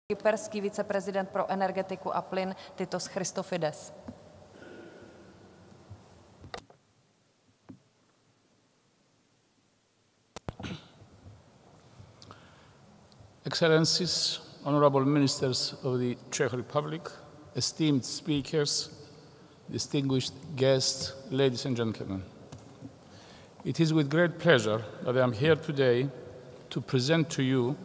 kyperský viceprezident pro energetiku a plyn Titos Chrifides. Excellencies, honorable ministers of the Czech Republic, esteemed speakers, distinguished guests, ladies and gentlemen. It is with great pleasure that I am here today to present to you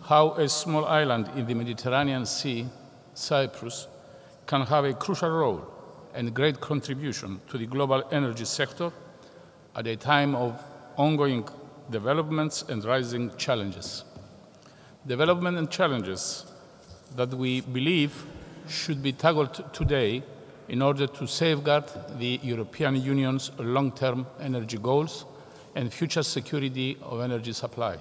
how a small island in the Mediterranean Sea, Cyprus, can have a crucial role and great contribution to the global energy sector at a time of ongoing developments and rising challenges. Development and challenges that we believe should be tackled today in order to safeguard the European Union's long-term energy goals and future security of energy supply.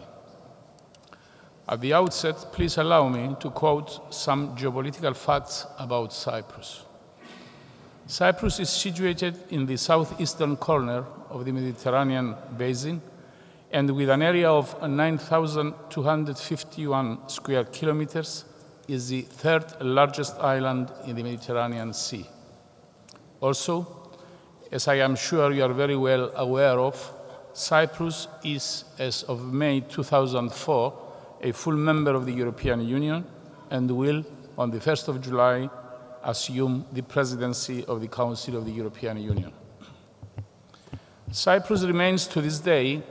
At the outset, please allow me to quote some geopolitical facts about Cyprus. Cyprus is situated in the southeastern corner of the Mediterranean basin and with an area of 9,251 square kilometers is the third largest island in the Mediterranean Sea. Also, as I am sure you are very well aware of, Cyprus is, as of May 2004, a full member of the European Union and will, on the 1st of July, assume the presidency of the Council of the European Union. Cyprus remains to this day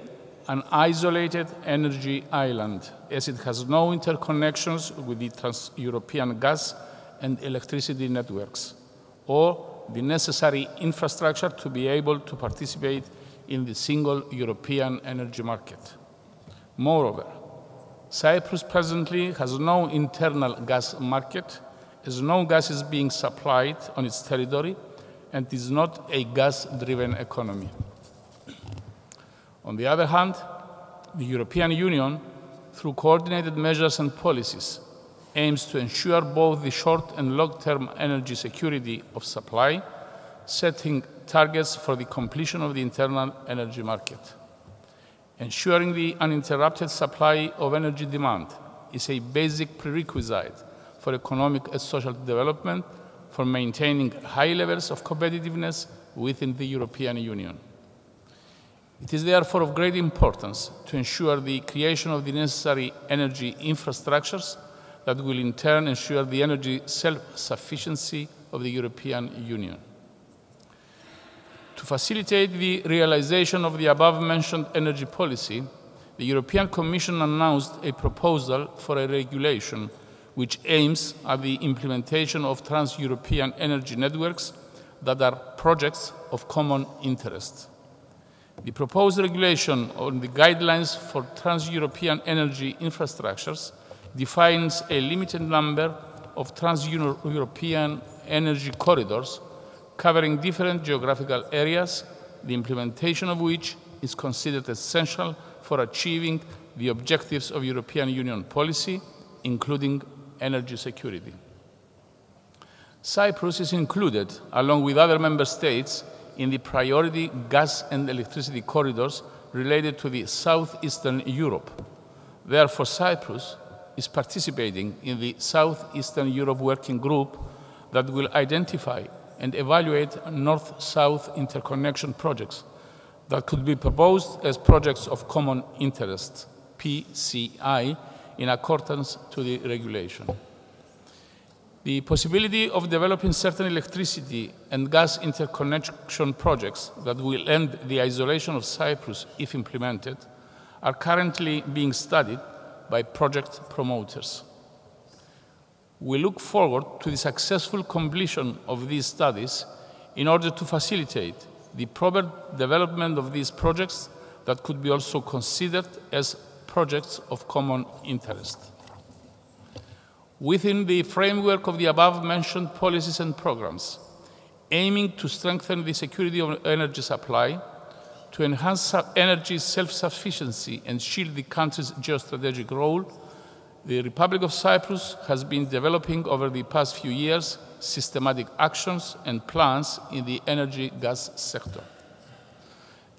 an isolated energy island, as it has no interconnections with the trans-European gas and electricity networks, or the necessary infrastructure to be able to participate in the single European energy market. Moreover, Cyprus presently has no internal gas market, as no gas is being supplied on its territory, and is not a gas-driven economy. On the other hand, the European Union, through coordinated measures and policies, aims to ensure both the short and long-term energy security of supply, setting targets for the completion of the internal energy market. Ensuring the uninterrupted supply of energy demand is a basic prerequisite for economic and social development, for maintaining high levels of competitiveness within the European Union. It is therefore of great importance to ensure the creation of the necessary energy infrastructures that will in turn ensure the energy self-sufficiency of the European Union. To facilitate the realization of the above-mentioned energy policy, the European Commission announced a proposal for a regulation which aims at the implementation of trans-European energy networks that are projects of common interest. The proposed regulation on the guidelines for trans-European energy infrastructures defines a limited number of trans-European energy corridors covering different geographical areas, the implementation of which is considered essential for achieving the objectives of European Union policy, including energy security. Cyprus is included, along with other member states, in the priority gas and electricity corridors related to the southeastern Europe. Therefore, Cyprus is participating in the Southeastern Europe Working Group that will identify and evaluate north-south interconnection projects that could be proposed as projects of common interest, PCI, in accordance to the regulation. The possibility of developing certain electricity and gas interconnection projects that will end the isolation of Cyprus if implemented are currently being studied by project promoters. We look forward to the successful completion of these studies in order to facilitate the proper development of these projects that could be also considered as projects of common interest. Within the framework of the above-mentioned policies and programs, aiming to strengthen the security of energy supply, to enhance energy self-sufficiency and shield the country's geostrategic role, the Republic of Cyprus has been developing over the past few years systematic actions and plans in the energy gas sector.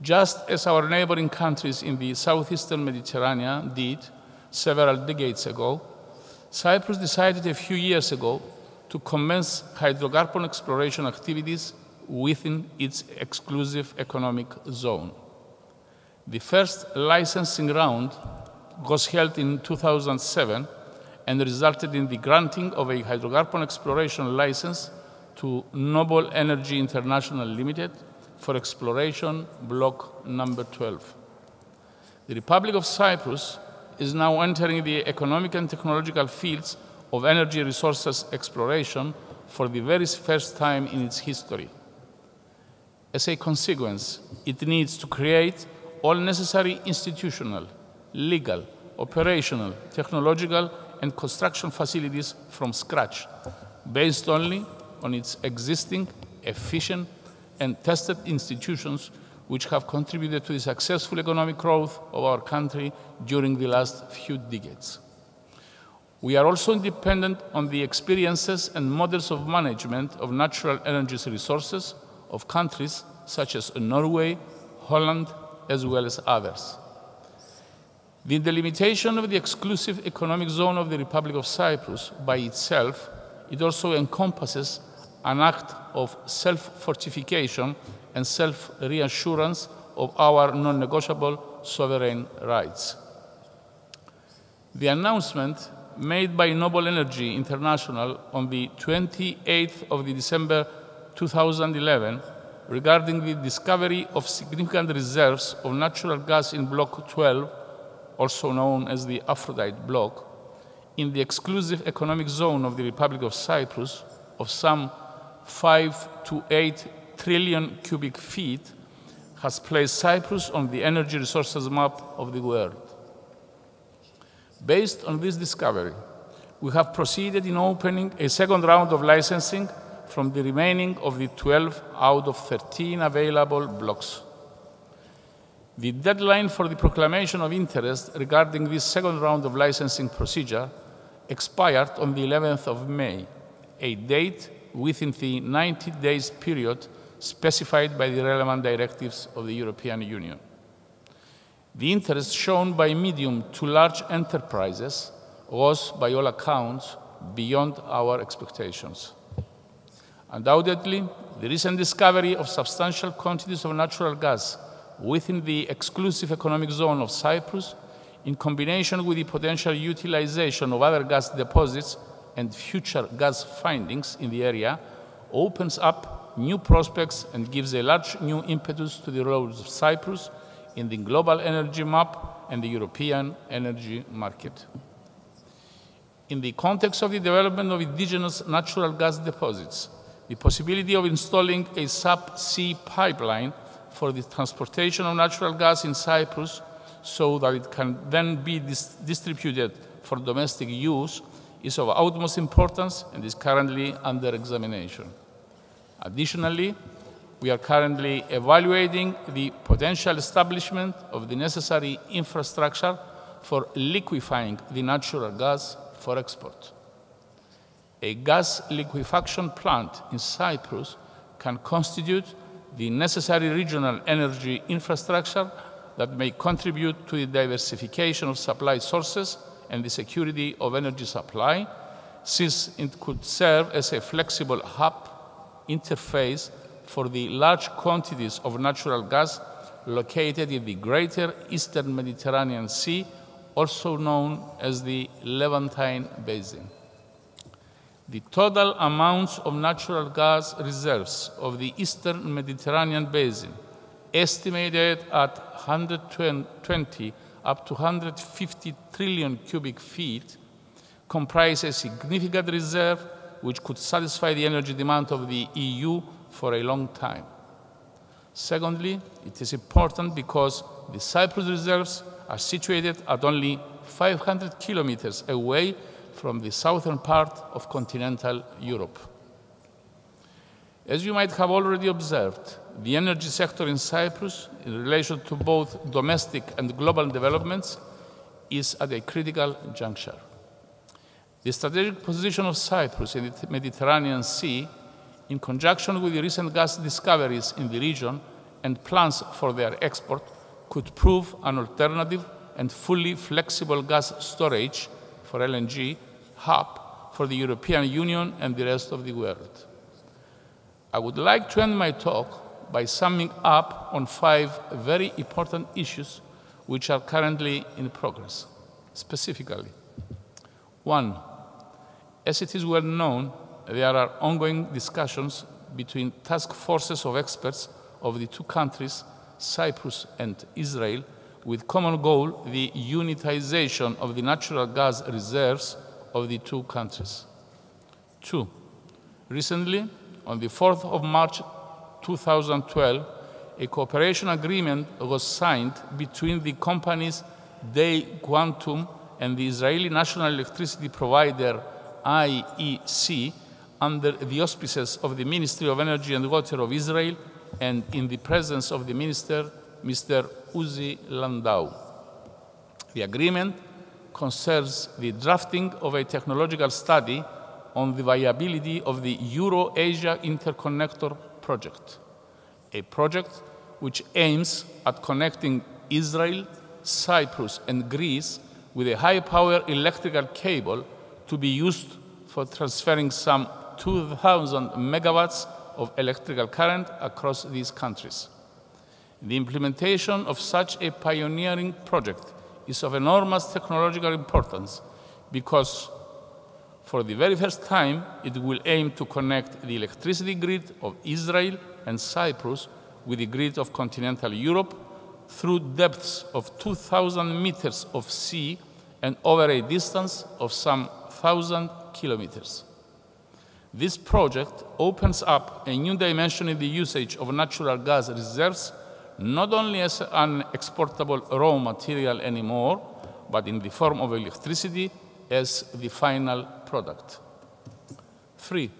Just as our neighboring countries in the southeastern Mediterranean did several decades ago, Cyprus decided a few years ago to commence hydrocarbon exploration activities within its exclusive economic zone. The first licensing round was held in 2007 and resulted in the granting of a hydrocarbon exploration license to Noble Energy International Limited for exploration block number 12. The Republic of Cyprus is now entering the economic and technological fields of energy resources exploration for the very first time in its history. As a consequence, it needs to create all necessary institutional, legal, operational, technological, and construction facilities from scratch, based only on its existing, efficient, and tested institutions which have contributed to the successful economic growth of our country during the last few decades. We are also dependent on the experiences and models of management of natural energy resources of countries such as Norway, Holland, as well as others. The delimitation of the exclusive economic zone of the Republic of Cyprus by itself, it also encompasses an act of self-fortification and self-reassurance of our non-negotiable sovereign rights. The announcement made by Noble Energy International on the 28th of December 2011 regarding the discovery of significant reserves of natural gas in Block 12, also known as the Aphrodite Block, in the exclusive economic zone of the Republic of Cyprus of some 5 to 8 trillion cubic feet has placed Cyprus on the energy resources map of the world. Based on this discovery, we have proceeded in opening a second round of licensing from the remaining of the 12 out of 13 available blocks. The deadline for the proclamation of interest regarding this second round of licensing procedure expired on the 11th of May, a date within the 90 days period specified by the relevant directives of the European Union. The interest shown by medium to large enterprises was, by all accounts, beyond our expectations. Undoubtedly, the recent discovery of substantial quantities of natural gas within the exclusive economic zone of Cyprus, in combination with the potential utilization of other gas deposits and future gas findings in the area, opens up new prospects and gives a large new impetus to the role of Cyprus in the global energy map and the European energy market. In the context of the development of indigenous natural gas deposits, the possibility of installing a sub-sea pipeline for the transportation of natural gas in Cyprus so that it can then be distributed for domestic use is of utmost importance and is currently under examination. Additionally, we are currently evaluating the potential establishment of the necessary infrastructure for liquefying the natural gas for export. A gas liquefaction plant in Cyprus can constitute the necessary regional energy infrastructure that may contribute to the diversification of supply sources and the security of energy supply, since it could serve as a flexible hub interface for the large quantities of natural gas located in the greater Eastern Mediterranean Sea, also known as the Levantine Basin. The total amounts of natural gas reserves of the Eastern Mediterranean Basin, estimated at 120 up to 150 trillion cubic feet, comprise a significant reserve which could satisfy the energy demand of the EU for a long time. Secondly, it is important because the Cyprus reserves are situated at only 500 kilometers away from the southern part of continental Europe. As you might have already observed, the energy sector in Cyprus, in relation to both domestic and global developments, is at a critical juncture. The strategic position of Cyprus in the Mediterranean Sea, in conjunction with the recent gas discoveries in the region and plans for their export, could prove an alternative and fully flexible gas storage for LNG hub for the European Union and the rest of the world. I would like to end my talk by summing up on 5 very important issues which are currently in progress. Specifically, 1. As it is well known, there are ongoing discussions between task forces of experts of the 2 countries, Cyprus and Israel, with common goal the unitization of the natural gas reserves of the 2 countries. 2. Recently, on the 4th of March 2012, a cooperation agreement was signed between the companies Day Quantum and the Israeli national electricity provider IEC under the auspices of the Ministry of Energy and Water of Israel and in the presence of the Minister, Mr. Uzi Landau. The agreement concerns the drafting of a technological study on the viability of the Euro-Asia Interconnector project, a project which aims at connecting Israel, Cyprus, and Greece with a high-power electrical cable to be used for transferring some 2,000 megawatts of electrical current across these countries. The implementation of such a pioneering project is of enormous technological importance because for the very first time, it will aim to connect the electricity grid of Israel and Cyprus with the grid of continental Europe through depths of 2,000 meters of sea and over a distance of some 1,000 kilometers. This project opens up a new dimension in the usage of natural gas reserves, not only as an exportable raw material anymore, but in the form of electricity as the final product. 3.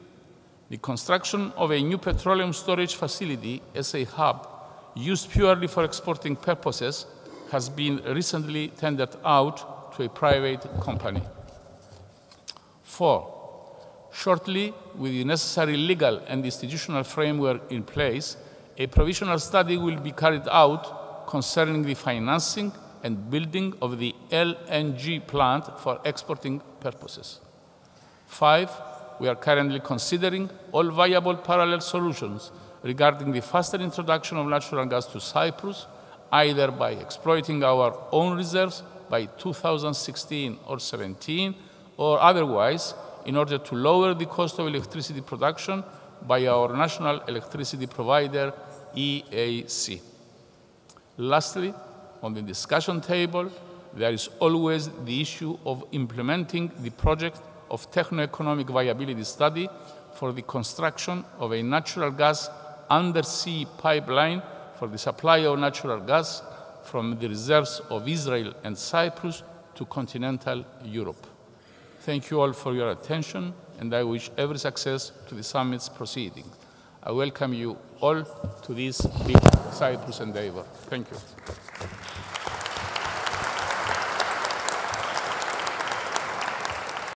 The construction of a new petroleum storage facility as a hub used purely for exporting purposes has been recently tendered out to a private company. 4. Shortly, with the necessary legal and institutional framework in place, a provisional study will be carried out concerning the financing and building of the LNG plant for exporting purposes. 5. We are currently considering all viable parallel solutions regarding the faster introduction of natural gas to Cyprus, either by exploiting our own reserves by 2016 or 17, or otherwise, in order to lower the cost of electricity production by our national electricity provider, EAC. Lastly, on the discussion table, there is always the issue of implementing the project of techno-economic viability study for the construction of a natural gas undersea pipeline for the supply of natural gas from the reserves of Israel and Cyprus to continental Europe. Thank you all for your attention, and I wish every success to the summit's proceedings. I welcome you all to this big Cyprus endeavor. Thank you.